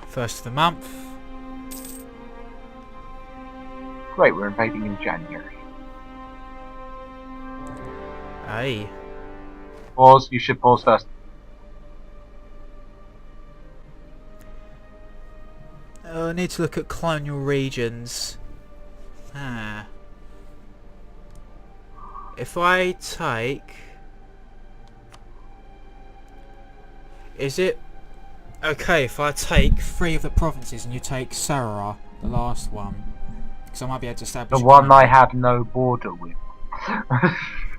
First of the month. Great, we're invading in January. Hey. Pause, you should pause first. I need to look at colonial regions. If I take... Is it... Okay, if I take 3 of the provinces and you take Sarah, the last one. Because I might be able to establish... The one I have no border with.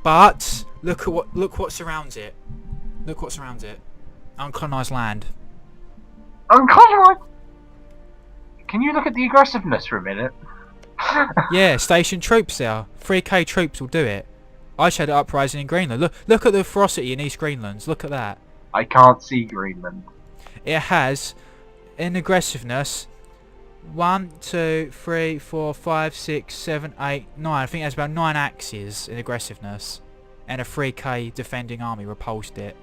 But, look what surrounds it. Look what surrounds it. Uncolonised land. Uncolonised? Can you look at the aggressiveness for a minute? Yeah, station troops there. 3k troops will do it. I showed an uprising in Greenland. Look at the ferocity in East Greenland. Look at that. I can't see Greenland. It has, in aggressiveness, 1, 2, 3, 4, 5, 6, 7, 8, 9. I think it has about 9 axes in aggressiveness. And a 3k defending army repulsed it.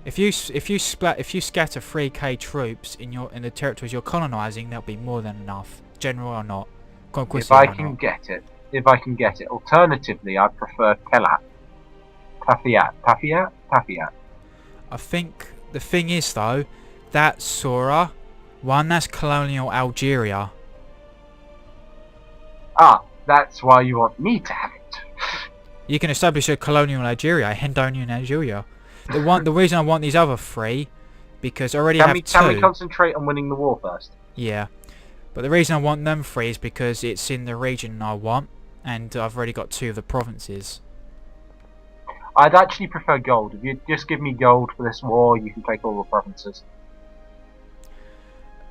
If you scatter 3k troops in the territories you're colonising, that'll be more than enough. General or not. If I can get it. If I can get it. Alternatively, I prefer Telat. Tafiat. I think the thing is though, that Sora, one that's colonial Algeria. Ah, that's why you want me to have it. You can establish a colonial Algeria, Hendonian Algeria. The reason I want these other 3, because I already have 2. Can we concentrate on winning the war first? Yeah. But the reason I want them 3 is because it's in the region I want, and I've already got 2 of the provinces. I'd actually prefer gold. If you just give me gold for this war, you can take all the provinces.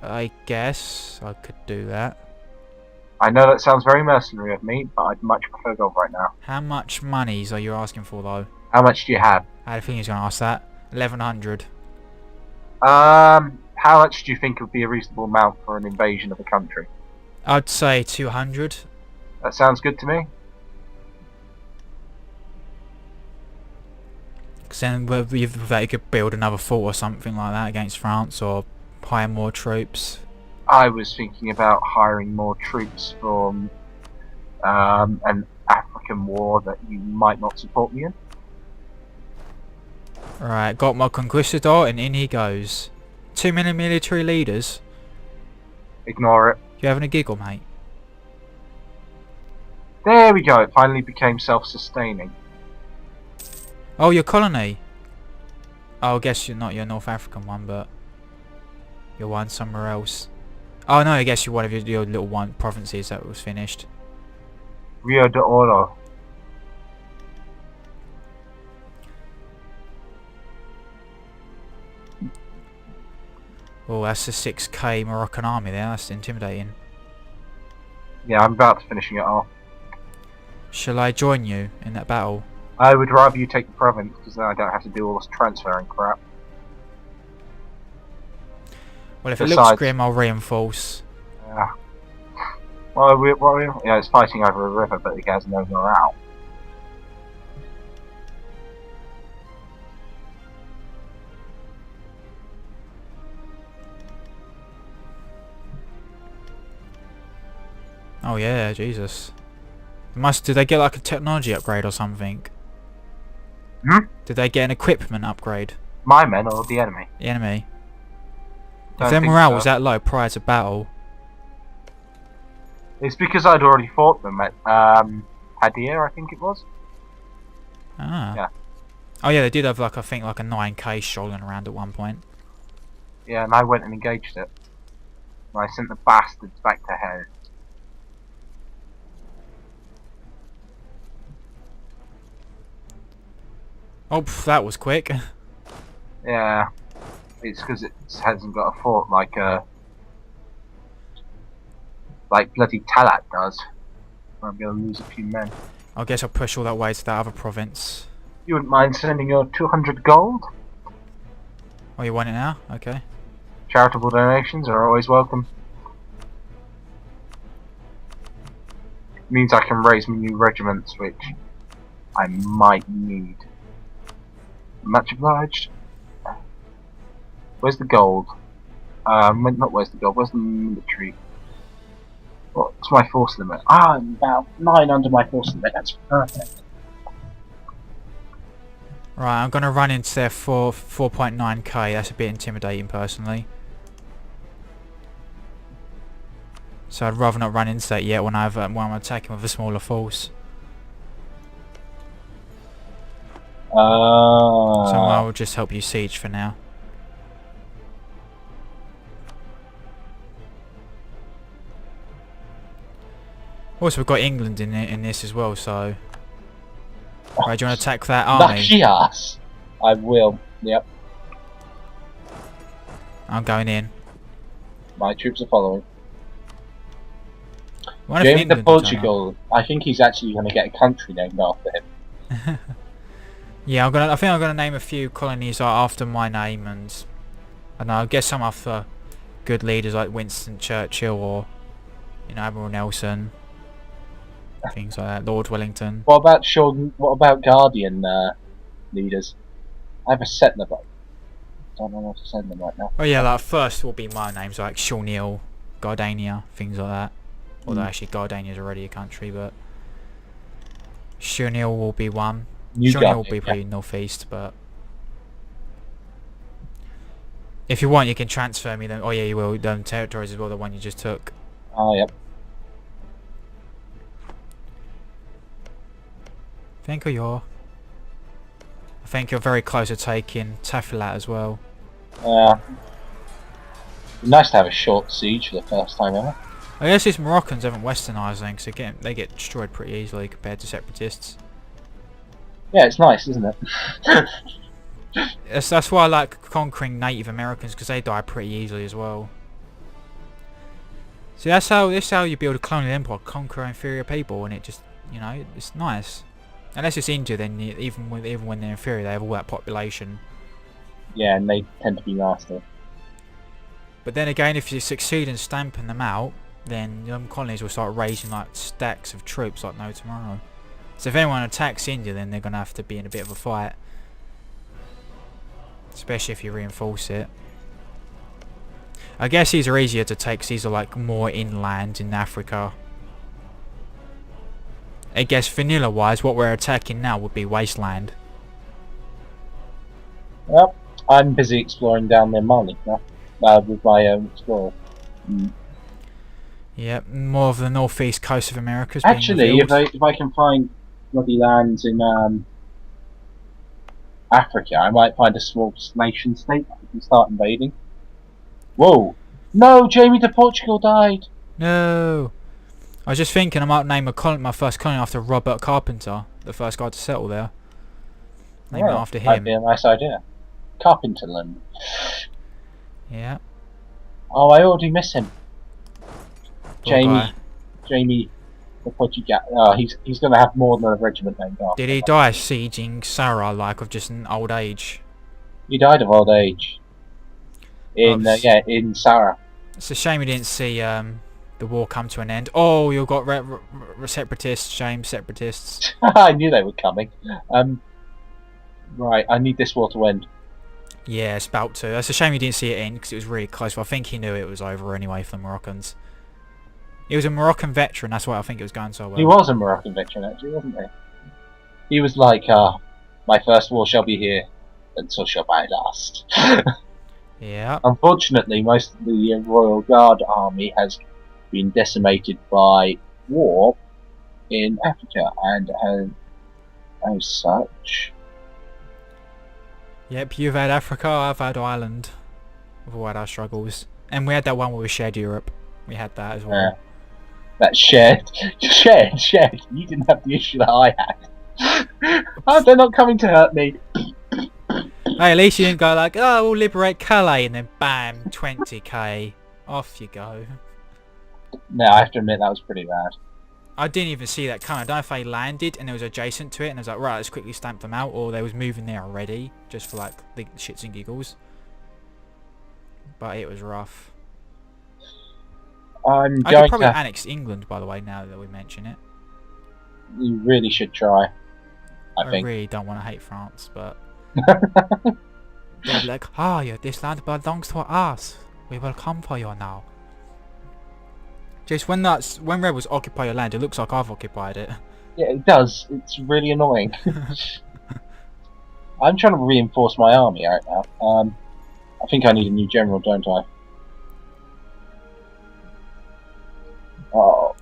I guess I could do that. I know that sounds very mercenary of me, but I'd much prefer gold right now. How much monies are you asking for though? How much do you have? I think he's going to ask that. 1100. How much do you think would be a reasonable amount for an invasion of a country? I'd say 200. That sounds good to me. Because then with that you could build another fort or something like that against France, or hire more troops. I was thinking about hiring more troops from an African war that you might not support me in. Right, got my conquistador and in he goes. 2 million military leaders. Ignore it. You having a giggle, mate? There we go, it finally became self-sustaining. Oh, your colony. Oh, I guess you're not your North African one, but you're one somewhere else. Oh no, I guess you're one of your little provinces that was finished. Rio de Oro. Oh, that's a 6k Moroccan army there. That's intimidating. Yeah, I'm about to finishing it off. Shall I join you in that battle? I would rather you take the province, because then I don't have to do all this transferring crap. Well, if it looks grim, I'll reinforce. Yeah. Yeah, it's fighting over a river, but it has no morale. Oh yeah, Jesus. Did they get like a technology upgrade or something? Hmm? Did they get an equipment upgrade? My men or the enemy? The enemy. Don't If their think morale so. was that low prior to battle. It's because I'd already fought them at Hadir, I think it was. Ah. Yeah. Oh yeah, they did have like, I think like a 9k strolling around at one point. Yeah, and I went and engaged it. And I sent the bastards back to hell. Oh, that was quick. Yeah. It's because it hasn't got a fort like bloody Talat does. I'm gonna lose a few men. I guess I'll push all that way to that other province. You wouldn't mind sending your 200 gold? Oh, you want it now? Okay. Charitable donations are always welcome. Means I can raise my new regiments, which I might need. Much obliged. Where's the gold? Not where's the goal? Where's the military? What's my force limit? I'm about 9 under my force limit. That's perfect. Right, I'm gonna run into there for 4.9k. That's a bit intimidating, personally. So I'd rather not run into that yet when I'm attacking with a smaller force. So I will just help you siege for now. Also, we've got England in this as well, so... Right, do you want to attack that army? Lucky us! I will, yep. I'm going in. My troops are following. Jamie the Portugal, I think he's actually going to get a country named after him. Yeah, I think I'm gonna name a few colonies after my name, and I don't know, I guess some after good leaders like Winston Churchill or, you know, Admiral Nelson, things like that. Lord Wellington. What about Guardian leaders? I have a settler, but I don't know how to send them right now. Oh yeah, like first will be my names like Shawneel, Gardania, things like that. Although actually Gardania is already a country, but Shawneel will be one. Shawneel will be pretty northeast, but if you want, you can transfer me them. Oh yeah, you will. Them territories as well, the one you just took. Oh yep. I think you're very close to taking Tafilat as well. Yeah. Nice to have a short siege for the first time ever. I guess these Moroccans haven't westernised then, because they get destroyed pretty easily compared to separatists. Yeah, it's nice, isn't it? That's why I like conquering Native Americans, because they die pretty easily as well. See, that's how you build a colonial empire, conquer inferior people, and it just, you know, it's nice. Unless it's India, then even when they're inferior, they have all that population. Yeah, and they tend to be nasty. But then again, if you succeed in stamping them out, then them colonies will start raising like stacks of troops like no tomorrow. So if anyone attacks India, then they're going to have to be in a bit of a fight. Especially if you reinforce it. I guess these are easier to take because these are like more inland in Africa. I guess vanilla wise, what we're attacking now would be wasteland. Well, I'm busy exploring down near Mali now. With my own explorer. Yep, more of the northeast coast of America. Actually, if I can find bloody lands in Africa, I might find a small nation state that I can start invading. Whoa! No, Jamie de Portugal died. No. I was just thinking I might name my first colony after Robert Carpenter, the first guy to settle there. Name it after him. Might be a nice idea. Carpenterland. Yeah. Oh, I already miss him. Poor Jamie, what you get? Oh, he's going to have more than a regiment named after. Did he die sieging Sarah, like of just an old age? He died of old age. In Sarah. It's a shame we didn't see the war come to an end. Oh, you've got separatists, shame, separatists. I knew they were coming. Right, I need this war to end. Yeah, it's about to. It's a shame you didn't see it end because it was really close. But I think he knew it was over anyway for the Moroccans. He was a Moroccan veteran, that's why I think it was going so well. He was a Moroccan veteran, actually, wasn't he? He was like, my first war shall be here, and so shall my last. Yeah. Unfortunately, most of the Royal Guard army has been decimated by war in Africa, and as such... Yep, you've had Africa, I've had Ireland. We've all had our struggles. And we had that one where we shared Europe. We had that as well. That shared. You didn't have the issue that I had. Oh, they're not coming to hurt me. Hey, at least you didn't go like, oh, we'll liberate Calais, and then bam, 20k. Off you go. No, I have to admit that was pretty bad. I didn't even see that coming. I don't know if they landed and it was adjacent to it and I was like, right, let's quickly stamp them out, or they was moving there already, just for like the shits and giggles. But it was rough. I could probably annex England, by the way, now that we mention it. You really should try. I think. really don't want to hate France, but they'll be like, oh yeah, this land belongs to us. We will come for you now. Just when rebels occupy your land, it looks like I've occupied it. Yeah, it does. It's really annoying. I'm trying to reinforce my army right now. I think I need a new general, don't I? Oh,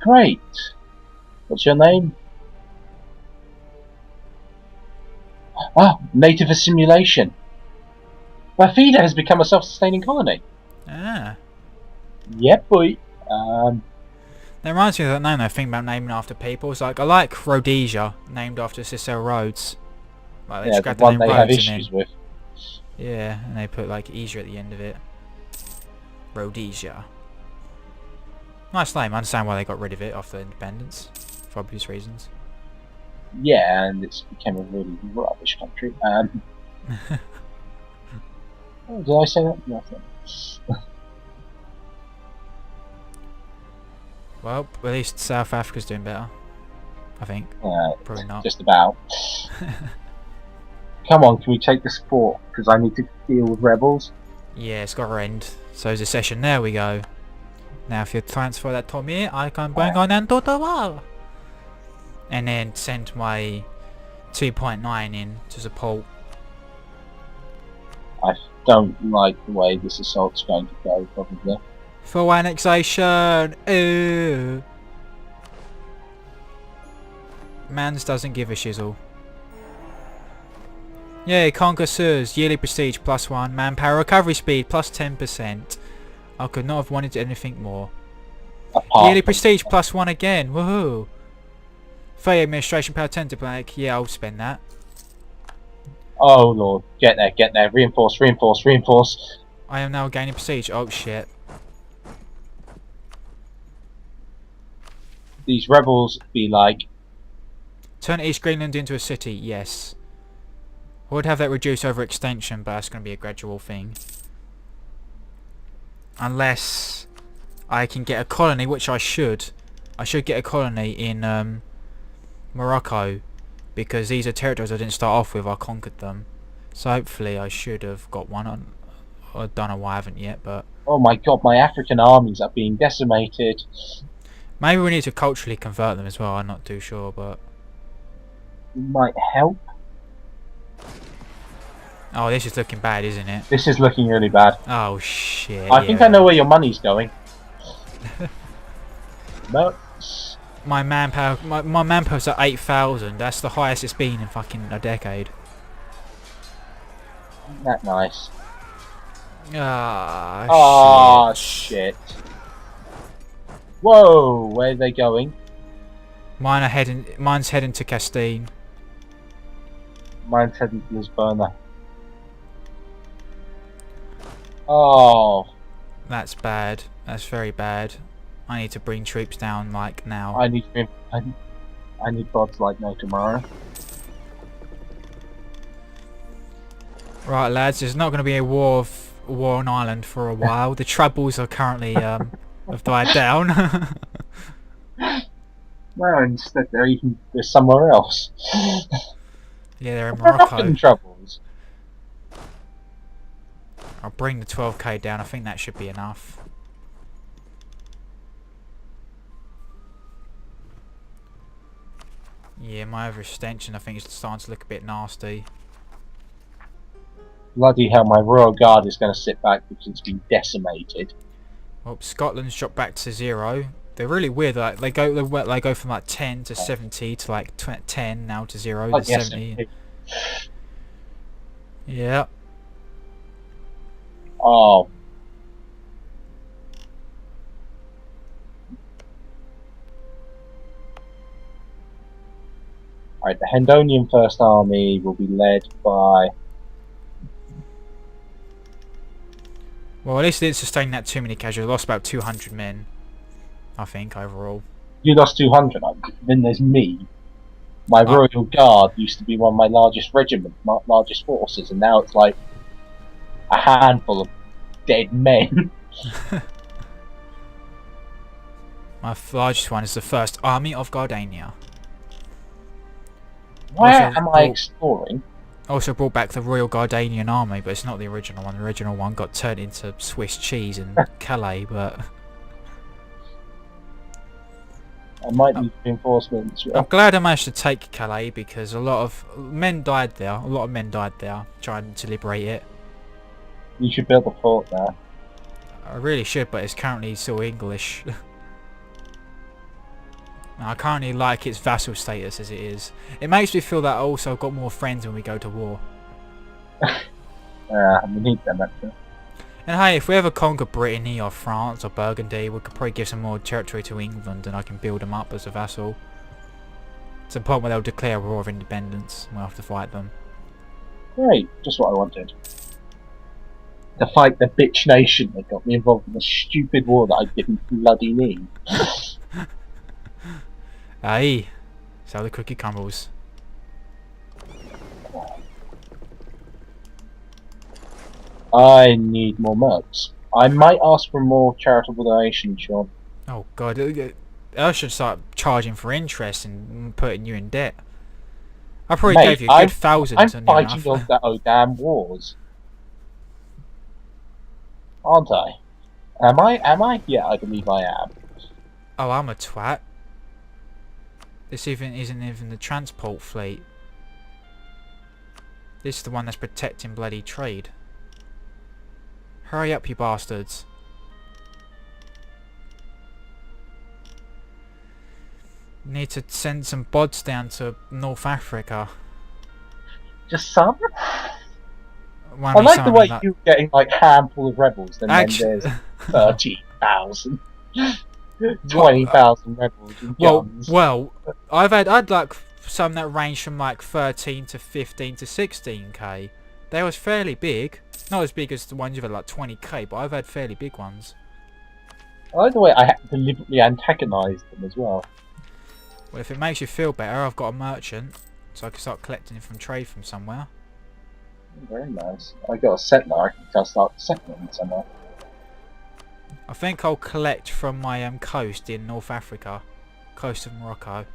great. What's your name? Ah, native assimilation. Wafida has become a self-sustaining colony. Ah. Yep, boy. That reminds me of that name I think about naming after people. It's like, I like Rhodesia, named after Cicero Rhodes. Like, they Yeah, just the grabbed the one name they have Rhodes and issues then, with. yeah, and they put like Asia at the end of it. Rhodesia. Nice name. I understand why they got rid of it after independence, for obvious reasons. Yeah, and it's become a really rubbish country. Oh, did I say that? Nothing. Well, at least South Africa's doing better. I think. Probably not. Just about. Come on, can we take the support? Because I need to deal with rebels. Yeah, it's got to end. So it's a session. There we go. Now if you transfer that to me, I can bring on into the wall. And then send my 2.9 in to support. I don't like the way this assault's going to go, probably. Full annexation! Ooh. Mans doesn't give a shizzle. Yay, Conquestors, yearly prestige +1, manpower recovery speed +10%. I could not have wanted anything more. Yearly prestige +1 again, woohoo! 30 administration power 10 to blank, yeah, I'll spend that. Oh lord, get there, reinforce, reinforce, reinforce. I am now gaining prestige, oh shit. These rebels be like... Turn East Greenland into a city, yes. I would have that reduced over extension, but that's going to be a gradual thing. Unless I can get a colony, which I should. I should get a colony in Morocco, because these are territories I didn't start off with, I conquered them. So hopefully I should have got one on. I don't know why I haven't yet, but... Oh my god, my African armies are being decimated. Maybe we need to culturally convert them as well, I'm not too sure, but... Might help. Oh, this is looking bad, isn't it? This is looking really bad. Oh shit, I think I know where your money's going. No. My manpower, my manpower's at 8,000. That's the highest it's been in fucking a decade. Isn't that nice? Ah, shit. Whoa, where are they going? Mine's heading to Castine. Mine's heading to Lisbona. Oh. That's bad. That's very bad. I need to bring troops down like now. I need gods like no tomorrow. Right, lads. There's not going to be a war on Ireland for a while. The troubles are currently have died down. No, instead they're somewhere else. Yeah, they're in Morocco. Troubles. I'll bring the 12k down. I think that should be enough. Yeah, my overextension I think is starting to look a bit nasty. Bloody hell, my Royal Guard is going to sit back because it's been decimated. Well, Scotland's dropped back to 0. They're really weird. Like they go from like 10 to 70 to like 10 now to 0 to 70. Yeah. Oh. Alright, the Hendonian First Army will be led by... Well, at least it didn't sustain that too many casualties. Lost about 200 men, I think, overall. You lost 200, then there's me. My Royal Guard used to be one of my largest regiments, my largest forces, and now it's like a handful of dead men. My largest one is the First Army of Gardania. Where am I exploring? Also brought back the Royal Gardanian Army, but it's not the original one. The original one got turned into Swiss cheese in Calais, but... I might need reinforcements. I'm glad I managed to take Calais, because a lot of men died there. A lot of men died there, trying to liberate it. You should build a fort there. I really should, but it's currently still English. I currently like its vassal status as it is. It makes me feel that I also got more friends when we go to war. We need them actually. And hey, if we ever conquer Brittany or France or Burgundy, we could probably give some more territory to England and I can build them up as a vassal. To the point where they'll declare a war of independence and we'll have to fight them. Great, just what I wanted. To fight the bitch nation that got me involved in a stupid war that I didn't bloody need. Hey, so the cookie crumbles. I need more mercs. I might ask for more charitable donations, Sean. Oh god, I should start charging for interest and putting you in debt. I probably gave you a good thousand. I'm fighting all the damn wars. Aren't I? Am I? Yeah, I believe I am. Oh, I'm a twat. This isn't even the transport fleet. This is the one that's protecting bloody trade. Hurry up, you bastards. Need to send some bods down to North Africa. Just some? I like the way you're getting like handful of rebels, and then there's 30,000. 20,000 rebels and guns. Well, I'd like some that range from like 13 to 15 to 16k. They was fairly big. Not as big as the ones you've had like 20k, but I've had fairly big ones. I like the way I deliberately antagonised them as well. Well, if it makes you feel better, I've got a merchant, so I can start collecting from trade from somewhere. Very nice. I got a settler, I can start settling somewhere. I think I'll collect from my coast in North Africa, coast of Morocco.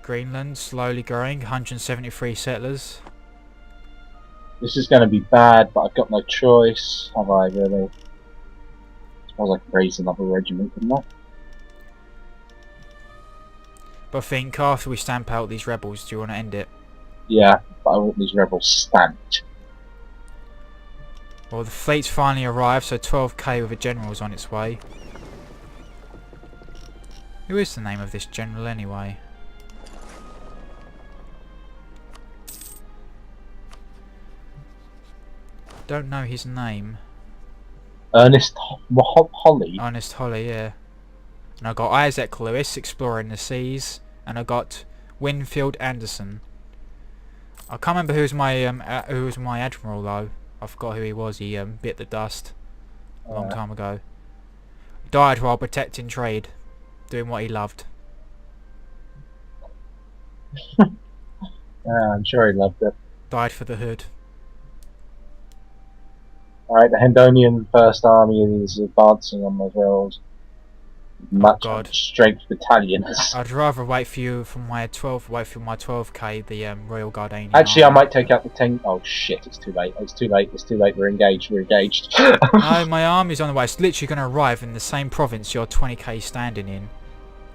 Greenland, slowly growing, 173 settlers. This is going to be bad, but I've got no choice, have I really? I suppose I could raise another regiment, couldn't I? But I think after we stamp out these rebels, do you want to end it? Yeah, but I want these rebels stamped. Well, the fleet's finally arrived, so 12k with a general's on its way. Who is the name of this general anyway? Don't know his name. Ernest Holly. Ernest Holly, yeah. And I got Isaac Lewis exploring the seas, and I got Winfield Anderson. I can't remember who was my admiral though. I forgot who he was. He bit the dust a long time ago. Died while protecting trade, doing what he loved. I'm sure he loved it. Died for the hood. Alright, the Hendonian First Army is advancing on those rails. Much strength battalions. I'd rather wait for my 12k, the Royal Gardanian Actually, Army. I might take out the 10. Oh shit! It's too late. It's too late. It's too late. We're engaged. We're engaged. No, my army's on the way. It's literally going to arrive in the same province you're 20k standing in.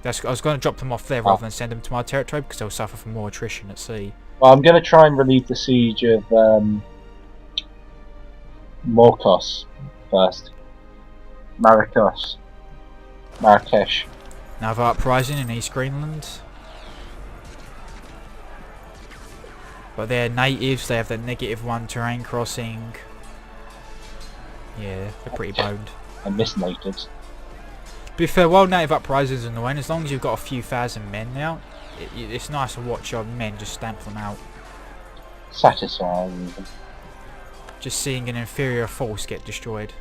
I was going to drop them off there rather than send them to my territory because they'll suffer from more attrition at sea. Well, I'm going to try and relieve the siege of Morcos first. Marrakesh. Another uprising in East Greenland. But they're natives, they have the -1 terrain crossing. Yeah, they're pretty boned. I miss natives. To be fair, while native uprisings are annoying, as long as you've got a few thousand men now, it's nice to watch your men just stamp them out. Satisfying even. Just seeing an inferior force get destroyed.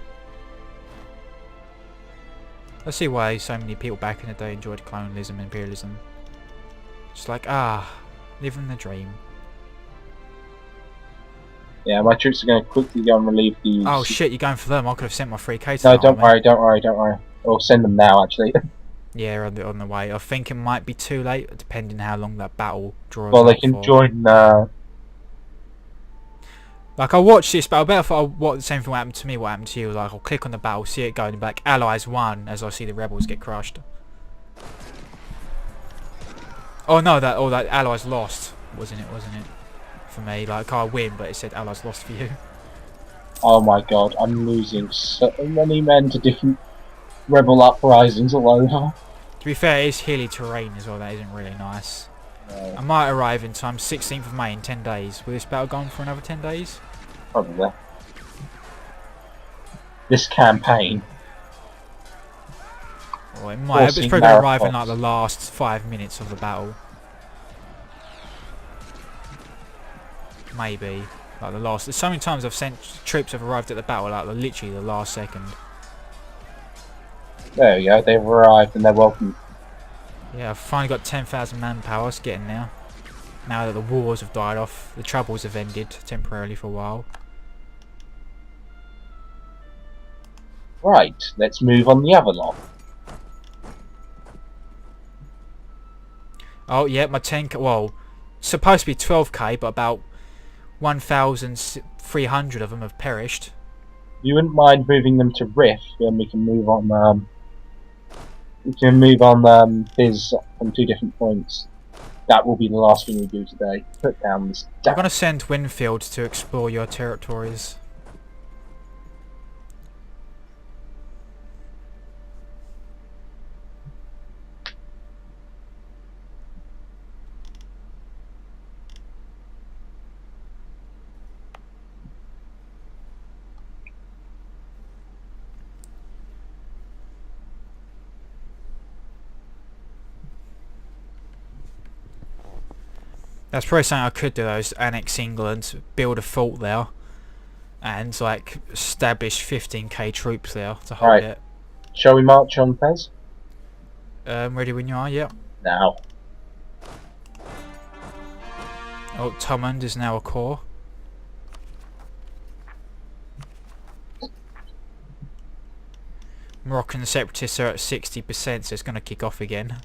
I see why so many people back in the day enjoyed colonialism and imperialism. Just like, living the dream. Yeah, my troops are going to quickly go and relieve these. Oh shit, you're going for them. I could have sent my 3k to No, don't worry. Or send them now, actually. Yeah, on the way. I think it might be too late, depending how long that battle draws Well, they out can for. join. Like, I watched this battle, but I what the same thing happened to me, what happened to you. Like, I'll click on the battle, see it going back, Allies won, as I see the rebels get crushed. Oh no, that Allies lost, wasn't it? For me, like, I win, but it said Allies lost for you. Oh my god, I'm losing so many men to different rebel uprisings all over. To be fair, it is hilly terrain as well, that isn't really nice. No, I might arrive in time, 16th of May in 10 days. Will this battle go on for another 10 days? probably. This campaign. Or it might. It's Forcing probably going to arrive in marathons. like the last 5 minutes of the battle. Maybe. Like the last. So many times I've sent troops have arrived at the battle, like literally the last second. There we go, they've arrived and they're welcome. Yeah, I've finally got 10,000 manpower. It's getting there. Now that the wars have died off, the troubles have ended temporarily for a while. Right, let's move on the other lot. Oh yeah, my 10k. Well, supposed to be 12k, but about 1,300 of them have perished. You wouldn't mind moving them to Riff, and we can move on. Fizz from 2 different points. That will be the last thing we do today. Put down this. I'm going to send Winfield to explore your territories. That's probably something I could do, though, is annex England, build a fort there, and like establish 15k troops there to hold Right. it. Shall we march on, Fez? Ready when you are, yep. Now. Oh, Thomond is now a core. Moroccan separatists are at 60%, so it's going to kick off again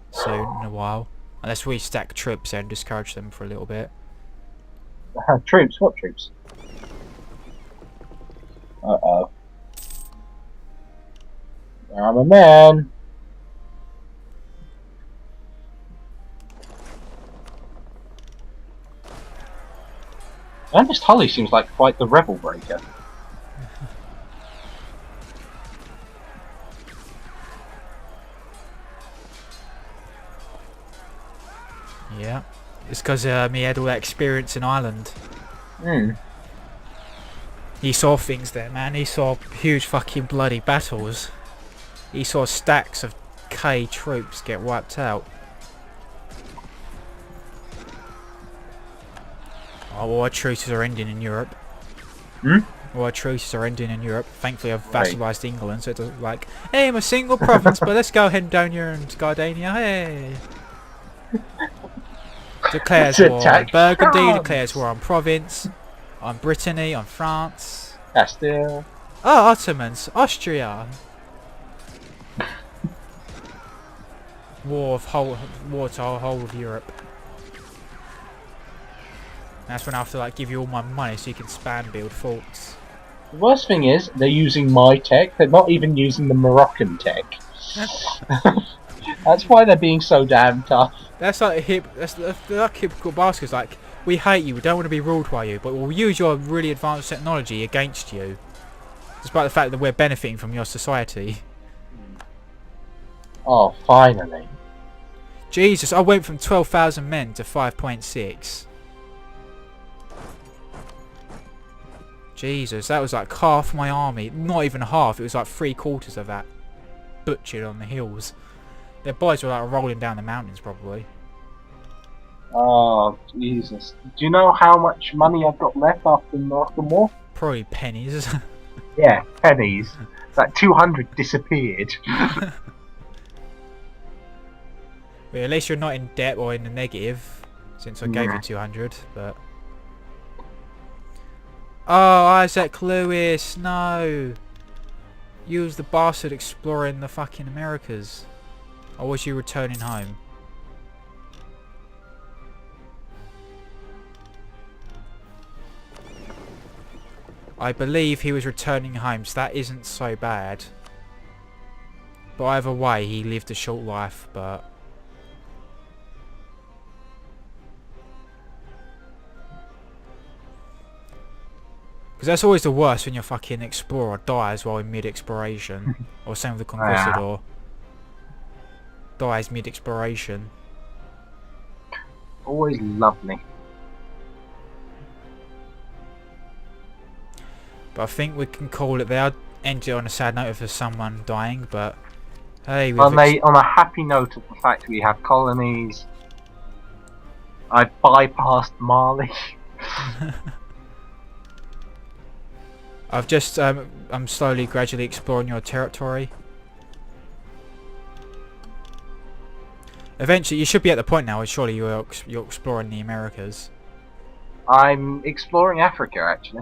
soon, in a while. Unless we stack troops there and discourage them for a little bit. Troops? What troops? Uh-oh. I'm a man. Ernest Tully seems like quite the rebel breaker. Yeah. It's because he had all that experience in Ireland. Hmm. He saw things there, man. He saw huge fucking bloody battles. He saw stacks of K troops get wiped out. Oh, all our truces are ending in Europe. Hmm? All our truces are ending in Europe. Thankfully, I've Right. vassalised England, so it doesn't like, hey, I'm a single province, but let's go Hendonia and Gardania, hey. Declares To war on attack Burgundy, France. declares war on province, on Brittany, on France. Castile. Oh, Ottomans, Austria. War to the whole of Europe. That's when I have to like give you all my money so you can span build forts. The worst thing is, they're using my tech. They're not even using the Moroccan tech. That's why they're being so damn tough. That's like that's like typical baskets. Like, we hate you, we don't want to be ruled by you, but we'll use your really advanced technology against you, despite the fact that we're benefiting from your society. Oh, finally. Jesus, I went from 12,000 men to 5.6. Jesus, that was like half my army. Not even half, it was like 3/4 of that. Butchered on the hills. Their bodies were like rolling down the mountains, probably. Oh, Jesus. Do you know how much money I've got left after the Moroccan War? Probably pennies. Yeah, pennies. That 200 disappeared. Well, at least you're not in debt or in the negative, since I gave Yeah. you 200, but... Oh, Isaac Lewis, no! You was the bastard exploring the fucking Americas. Or was you returning home? I believe he was returning home, so that isn't so bad. But either way, he lived a short life, but... Because that's always the worst when your fucking explorer dies while in mid-exploration. Or same with the Conquistador. Dies mid-exploration. Always lovely. But I think we can call it there. End it on a sad note of someone dying, but... Hey, On a happy note of the fact we have colonies. I bypassed Mali. I've just, I'm slowly, gradually exploring your territory. Eventually, you should be at the point now, surely you're exploring the Americas. I'm exploring Africa, actually.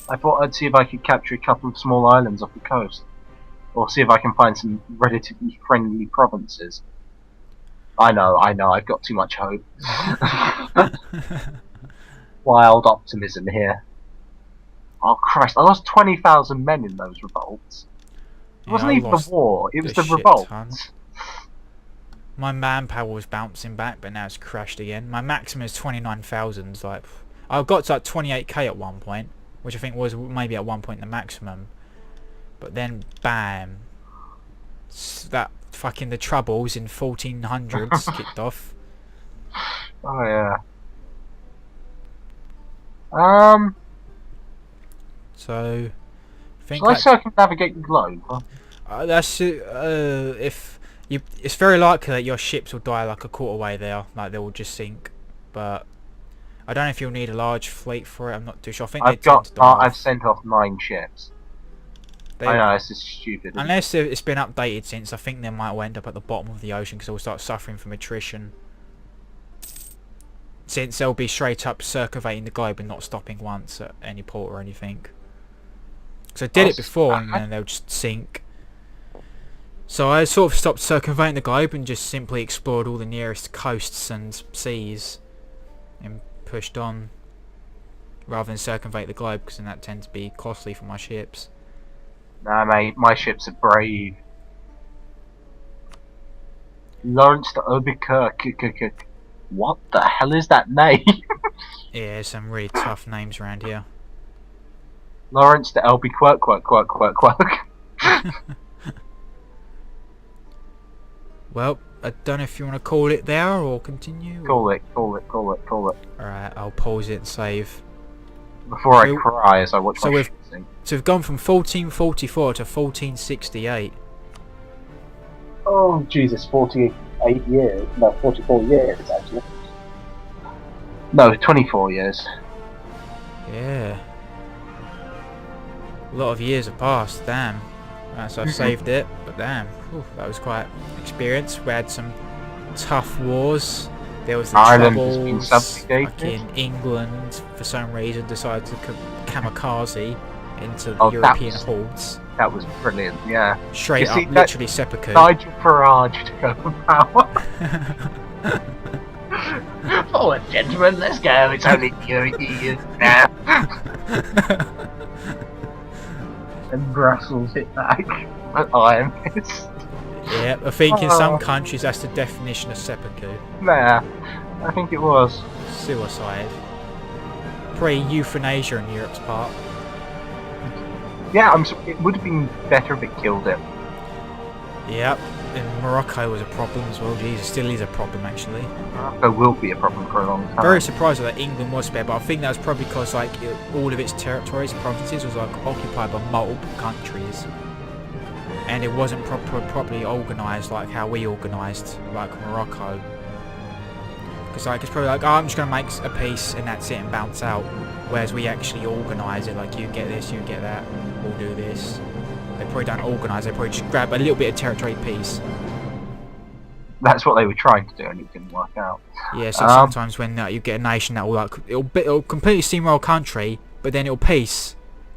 I thought I'd see if I could capture a couple of small islands off the coast. Or see if I can find some relatively friendly provinces. I know, I've got too much hope. Wild optimism here. Oh Christ, I lost 20,000 men in those revolts. It wasn't even the war, it was the revolts. My manpower was bouncing back, but now it's crashed again. My maximum is 29,000. Like, I got to like 28k at one point, which I think was maybe at one point the maximum. But then, bam, that fucking the troubles in 1400s kicked off. Oh yeah. So, shall I circumnavigate the globe? That's if you. It's very likely that your ships will die like a quarter way there, like they will just sink. But I don't know if you'll need a large fleet for it. I'm not too sure. I think I've sent off 9 ships. I know, this is stupid. Unless it's been updated since, I think they might end up at the bottom of the ocean because they'll start suffering from attrition. Since they'll be straight up circumventing the globe and not stopping once at any port or anything. So I did it before and then they'll just sink. So I sort of stopped circumventing the globe and just simply explored all the nearest coasts and seas. And pushed on. Rather than circumvent the globe, because then that tends to be costly for my ships. Nah mate, my ships are brave. Lawrence de Albuquerque. What the hell is that name? Yeah, some really tough names around here. Lawrence de Albuquerque. Well, I don't know if you want to call it there or continue. Call it. Alright, I'll pause it and save. Before I cry as I watch my ship sink. So we've gone from 1444 to 1468. Oh Jesus, 48 years. No, 44 years actually. No, 24 years. Yeah. A lot of years have passed, damn. So I've saved it, but damn, whew, that was quite an experience. We had some tough wars. There was the Ireland has been troubles. subjugated. Fucking England, for some reason, decided to kamikaze into the European hordes. That was brilliant, yeah. Straight up, literally seppuku. Nigel Farage took over power. Forward, gentlemen, let's go. It's only years now. And Brussels hit back. Iron Fist. Yeah, I think in some countries that's the definition of seppuku. Nah, I think it was. Suicide. Pre-euthanasia in Europe's part. Yeah, it would have been better if it killed it. Yep, and Morocco was a problem as well. Jesus, still is a problem actually. Morocco will be a problem for a long time. Very surprised that England was spared, but I think that was probably because like all of its territories and provinces was like occupied by multiple countries, and it wasn't properly organised like how we organised like Morocco. Because like it's probably like, oh, I'm just gonna make a peace and that's it and bounce out, whereas we actually organise it. Like you get this, you get that, we'll do this. They probably don't organise. They probably just grab a little bit of territory peace. That's what they were trying to do, and it didn't work out. Yeah, so sometimes when you get a nation that will like it'll completely steamroll a country, but then it'll peace,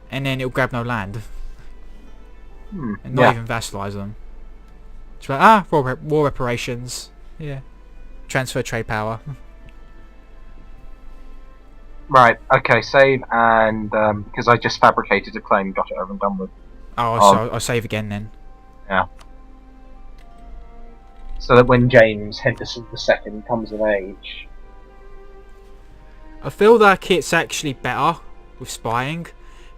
and then it'll grab no land. and not even vassalize them. It's like, war reparations. Yeah. Transfer trade power. Right, okay, save, and because I just fabricated a claim, got it over and done with. Oh, so I'll save again then. Yeah. So that when James Henderson II comes of age... I feel like it's actually better with spying,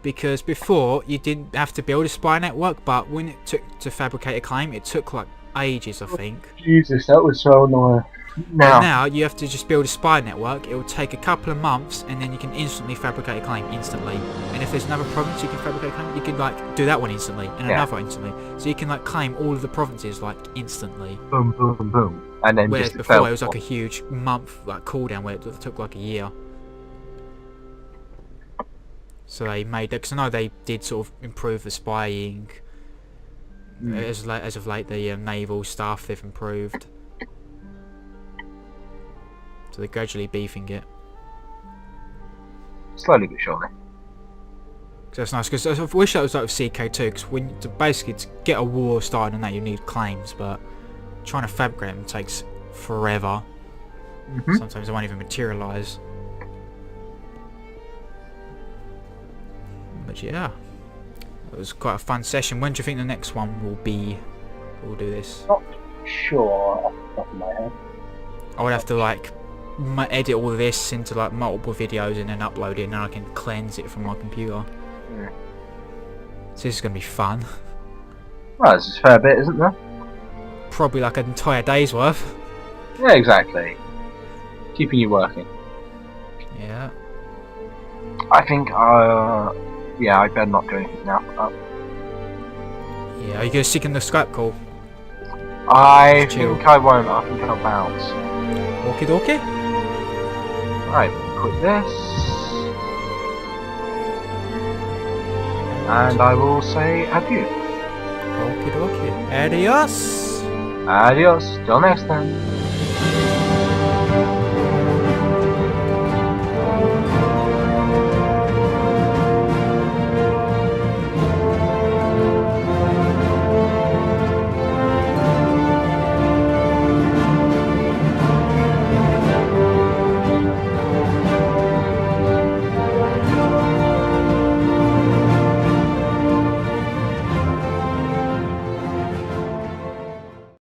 because before you didn't have to build a spy network, but when it took to fabricate a claim, it took like ages, I think. Jesus, that was so annoying. Now you have to just build a spy network. It will take a couple of months, and then you can instantly fabricate a claim instantly. And if there's another province you can fabricate a claim, you can like do that one instantly and another instantly. So you can like claim all of the provinces like instantly. Boom, boom, boom, and then whereas just before it was like a huge month like cooldown where it took like a year. So they made that, because I know they did sort of improve the spying. As of late, the naval stuff they've improved. So they're gradually beefing it. Slowly but surely. So that's nice, because I wish that was like with CK2, because basically to get a war started on that you need claims, but trying to fabricate them takes forever. Sometimes they won't even materialise. But yeah, it was quite a fun session. When do you think the next one will be? We'll do this. Not sure off the top of my head. I would have to like edit all this into like multiple videos and then upload it, and then I can cleanse it from my computer. Yeah. So this is going to be fun. Well, this is a fair bit, isn't there? Probably like an entire day's worth. Yeah, exactly. Keeping you working. Yeah. I think, yeah, I better not do anything now. Yeah, are you going to stick in the Skype call? I think I won't. I think I'll bounce. Okie dokie. Right, quit this. And I will say adieu. Okie dokie. Adios. Adios. Till next time.